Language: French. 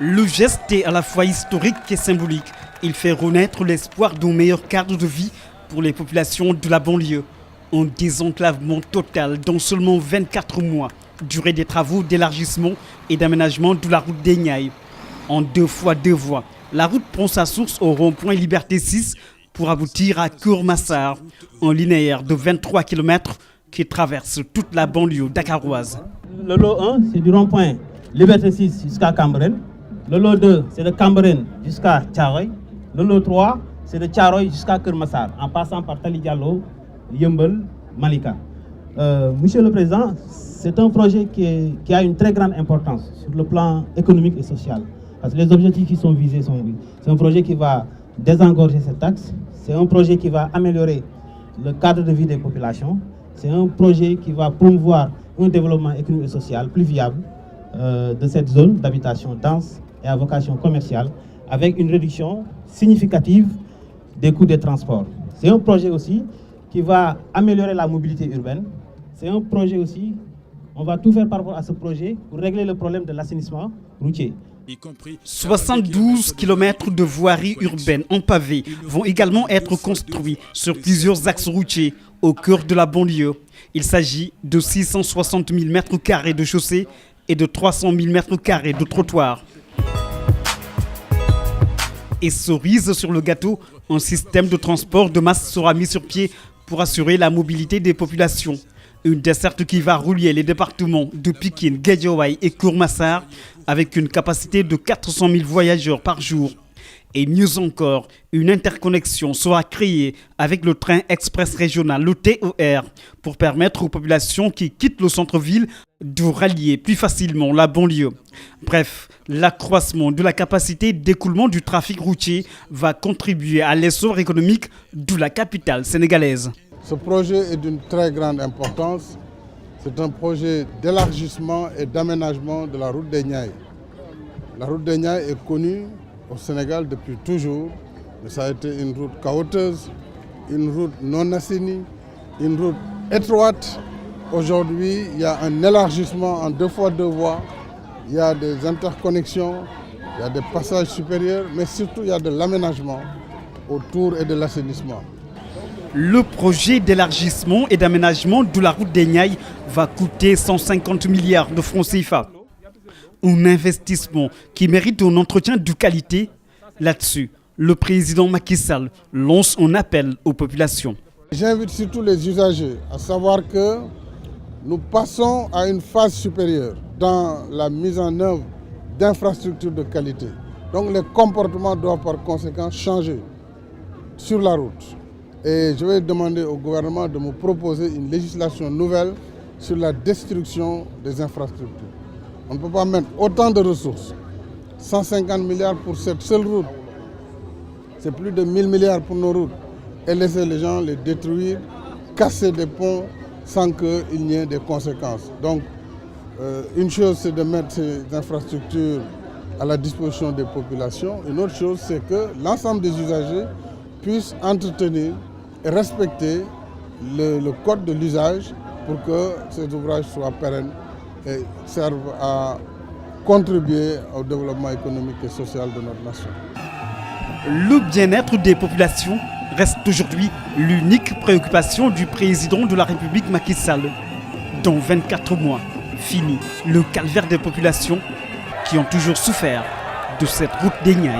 Le geste est à la fois historique et symbolique. Il fait renaître l'espoir d'un meilleur cadre de vie pour les populations de la banlieue. Un désenclavement total dans seulement 24 mois, durée des travaux d'élargissement et d'aménagement de la route des Niayes. En 2 fois 2 voies, la route prend sa source au rond-point Liberté 6 pour aboutir à Keur Massar, un linéaire de 23 km qui traverse toute la banlieue dakaroise. Le lot 1, c'est du rond-point Liberté 6 jusqu'à Cambérène. Le lot 2, c'est de Cambérène jusqu'à Thiaroye. Le lot 3, c'est de Thiaroye jusqu'à Keur Massar, en passant par Tali Diallo, Yeumbeul, Malika. Monsieur le Président, c'est un projet qui a une très grande importance sur le plan économique et social. Parce que les objectifs qui sont visés sont... C'est un projet qui va désengorger cette taxe. C'est un projet qui va améliorer le cadre de vie des populations. C'est un projet qui va promouvoir un développement économique et social plus viable de cette zone d'habitation dense et à vocation commerciale, avec une réduction significative des coûts des transports. C'est un projet aussi qui va améliorer la mobilité urbaine. C'est un projet aussi, on va tout faire par rapport à ce projet pour régler le problème de l'assainissement routier. 72 km de voiries urbaines en pavé vont également être construits sur plusieurs axes routiers au cœur de la banlieue. Il s'agit de 660 000 m² de chaussées et de 300 000 m² de trottoirs. Et cerise sur le gâteau, un système de transport de masse sera mis sur pied pour assurer la mobilité des populations. Une desserte qui va relier les départements de Pikine, Guédiawaye et Keur Massar avec une capacité de 400 000 voyageurs par jour. Et mieux encore, une interconnexion sera créée avec le train express régional, le TER, pour permettre aux populations qui quittent le centre-ville de rallier plus facilement la banlieue. Bref, l'accroissement de la capacité d'écoulement du trafic routier va contribuer à l'essor économique de la capitale sénégalaise. Ce projet est d'une très grande importance. C'est un projet d'élargissement et d'aménagement de la route des Niayes. La route des Niayes est connue au Sénégal depuis toujours. Ça a été une route chaotique, une route non assainie, une route étroite. Aujourd'hui, il y a un élargissement en 2 fois 2 voies. Il y a des interconnexions, il y a des passages supérieurs, mais surtout il y a de l'aménagement autour et de l'assainissement. Le projet d'élargissement et d'aménagement de la route des Niayes va coûter 150 milliards de francs CFA. Un investissement qui mérite un entretien de qualité. Là-dessus, le président Macky Sall lance un appel aux populations. J'invite surtout les usagers à savoir que nous passons à une phase supérieure dans la mise en œuvre d'infrastructures de qualité. Donc les comportements doivent par conséquent changer sur la route. Et je vais demander au gouvernement de me proposer une législation nouvelle sur la destruction des infrastructures. On ne peut pas mettre autant de ressources, 150 milliards pour cette seule route. C'est plus de 1000 milliards pour nos routes. Et laisser les gens les détruire, casser des ponts sans qu'il n'y ait des conséquences. Donc, une chose, c'est de mettre ces infrastructures à la disposition des populations. Une autre chose, c'est que l'ensemble des usagers puissent entretenir et respecter le code de l'usage pour que ces ouvrages soient pérennes et servent à contribuer au développement économique et social de notre nation. Le bien-être des populations reste aujourd'hui l'unique préoccupation du président de la République Macky Sall. Dans 24 mois, fini le calvaire des populations qui ont toujours souffert de cette route des Niayes.